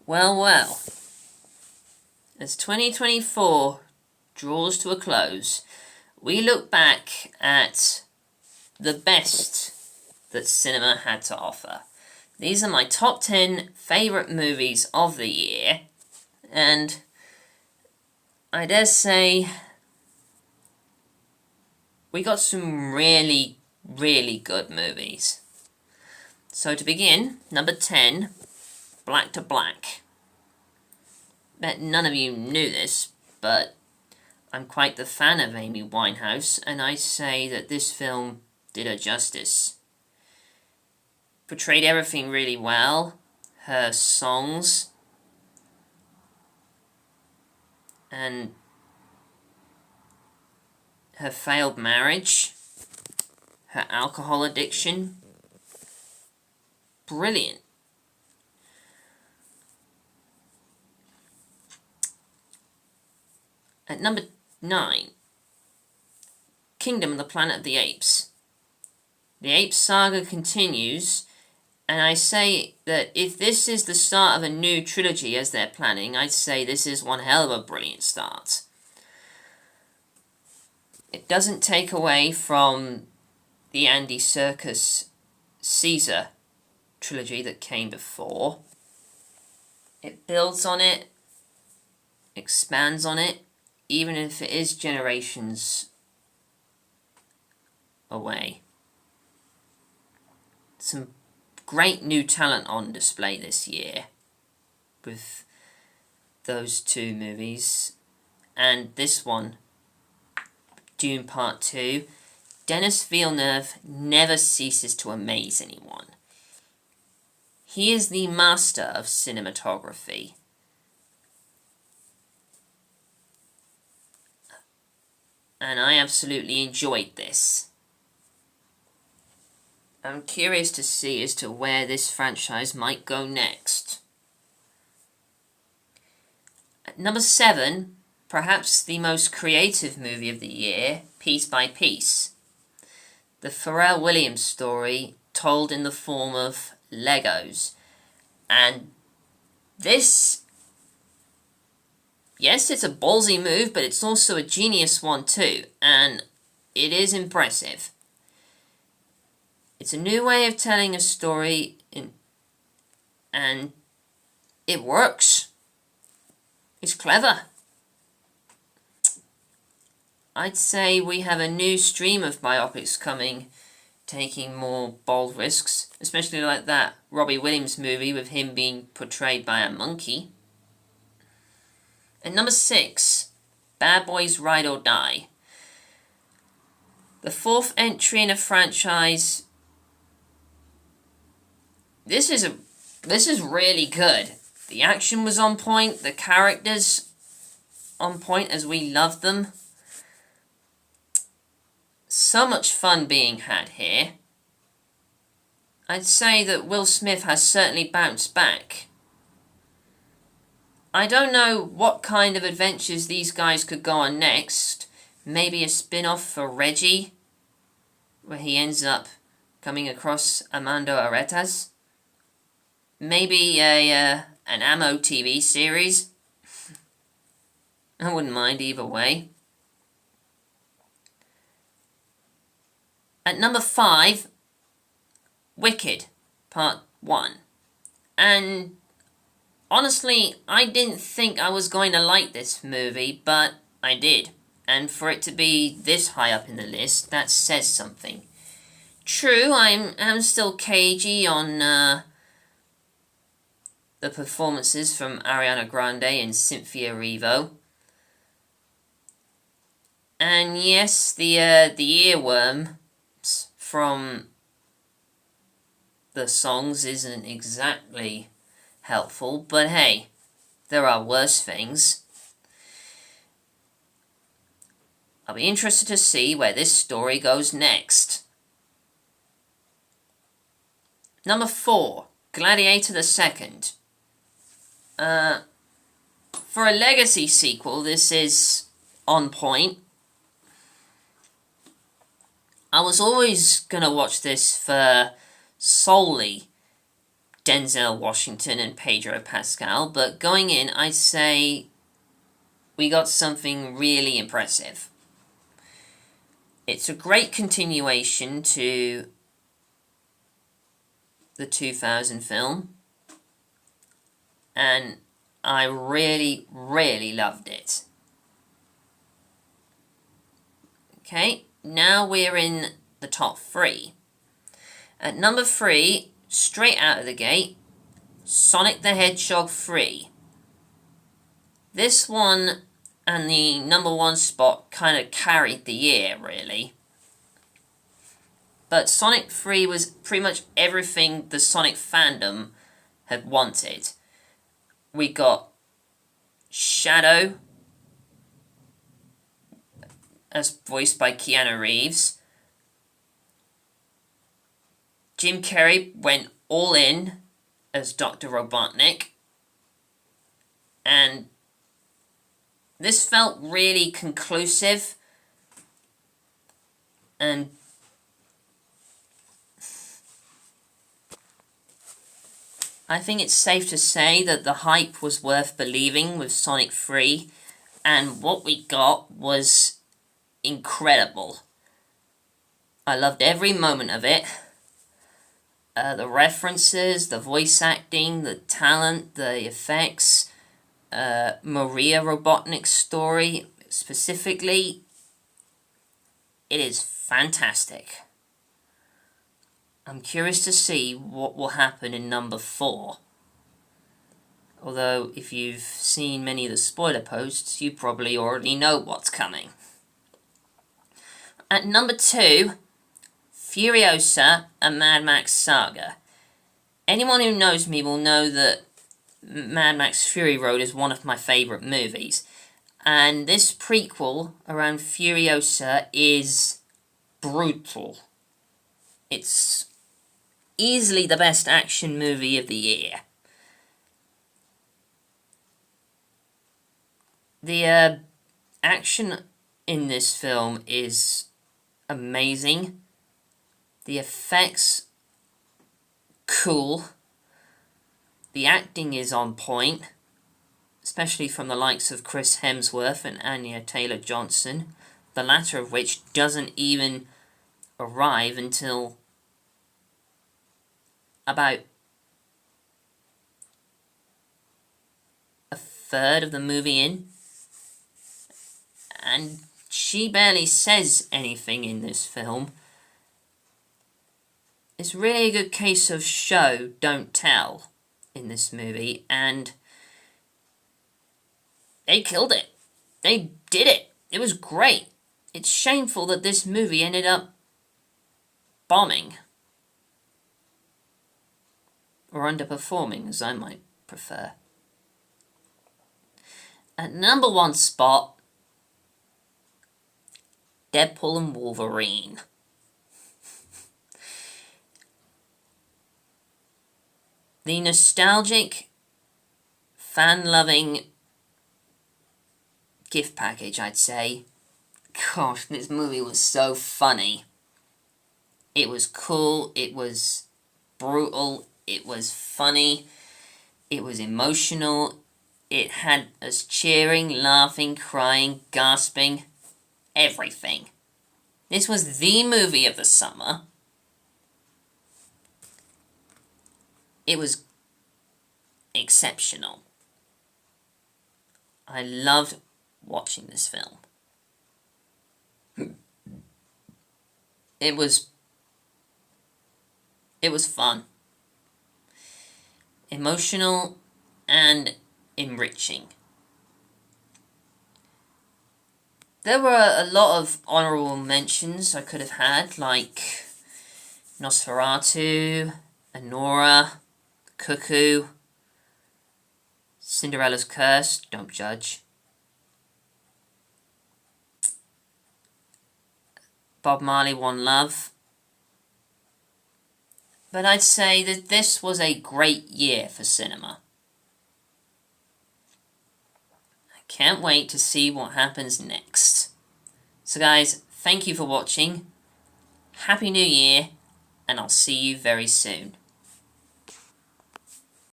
Well, well, as 2024 draws to a close, we look back at the best that cinema had to offer. These are my top 10 favourite movies of the year, and I dare say we got some really, really good movies. So to begin, number 10, Black to Black. Bet none of you knew this, but I'm quite the fan of Amy Winehouse, and I say that this film did her justice. Portrayed everything really well. Her songs and her failed marriage, her alcohol addiction. Brilliant. At number 9, Kingdom of the Planet of the Apes. The Ape saga continues, and I say that if this is the start of a new trilogy as they're planning, I'd say this is one hell of a brilliant start. It doesn't take away from the Andy Serkis Caesar trilogy that came before. It builds on it, expands on it, even if it is generations away. Some great new talent on display this year with those two movies. And this one, Dune Part 2, Denis Villeneuve never ceases to amaze anyone. He is the master of cinematography. And I absolutely enjoyed this. I'm curious to see as to where this franchise might go next. At number 7, perhaps the most creative movie of the year, Piece by Piece. The Pharrell Williams story told in the form of Legos. And this, yes, it's a ballsy move, but it's also a genius one too, and it is impressive. It's a new way of telling a story, and it works. It's clever. I'd say we have a new stream of biopics coming, taking more bold risks, especially like that Robbie Williams movie with him being portrayed by a monkey. And number 6, Bad Boys Ride or Die. The 4th entry in a franchise. This is really good. The action was on point, the characters on point as we love them. So much fun being had here. I'd say that Will Smith has certainly bounced back. I don't know what kind of adventures these guys could go on next. Maybe a spin-off for Reggie, where he ends up coming across Armando Aretas. Maybe an Ammo TV series. I wouldn't mind either way. At number 5, Wicked, Part 1. And honestly, I didn't think I was going to like this movie, but I did. And for it to be this high up in the list, that says something. True, I'm still cagey on the performances from Ariana Grande and Cynthia Erivo. And yes, the earworm from the songs isn't exactly helpful, but hey, there are worse things. I'll be interested to see where this story goes next. Number 4, Gladiator II. For a legacy sequel, this is on point. I was always going to watch this for solely Denzel Washington and Pedro Pascal, but going in, I'd say we got something really impressive. It's a great continuation to the 2000 film, and I really, really loved it. Okay, now we're in the top 3. At number 3, straight out of the gate, Sonic the Hedgehog 3. This one and the number 1 spot kind of carried the year, really. But Sonic 3 was pretty much everything the Sonic fandom had wanted. We got Shadow, as voiced by Keanu Reeves. Jim Carrey went all in as Dr. Robotnik. And this felt really conclusive. And I think it's safe to say that the hype was worth believing with Sonic 3. And what we got was incredible. I loved every moment of it. The references, the voice acting, the talent, the effects, Maria Robotnik's story specifically, it is fantastic. I'm curious to see what will happen in number 4. Although, if you've seen many of the spoiler posts, you probably already know what's coming. At number 2, Furiosa, a Mad Max saga. Anyone who knows me will know that Mad Max Fury Road is one of my favourite movies. And this prequel around Furiosa is brutal. It's easily the best action movie of the year. The action in this film is amazing. The effects, cool. The acting is on point, especially from the likes of Chris Hemsworth and Anya Taylor-Johnson, the latter of which doesn't even arrive until about a third of the movie in. And she barely says anything in this film. It's really a good case of show, don't tell in this movie, and they killed it. They did it. It was great. It's shameful that this movie ended up bombing. Or underperforming, as I might prefer. At number 1 spot, Deadpool and Wolverine. The nostalgic, fan-loving gift package, I'd say. Gosh, this movie was so funny. It was cool, it was brutal, it was funny, it was emotional, it had us cheering, laughing, crying, gasping, everything. This was the movie of the summer. It was exceptional. I loved watching this film. It was fun, emotional, and enriching. There were a lot of honourable mentions I could have had, like Nosferatu, Anora, Cuckoo, Cinderella's Curse, don't judge. Bob Marley, One Love. But I'd say that this was a great year for cinema. I can't wait to see what happens next. So guys, thank you for watching. Happy New Year, and I'll see you very soon.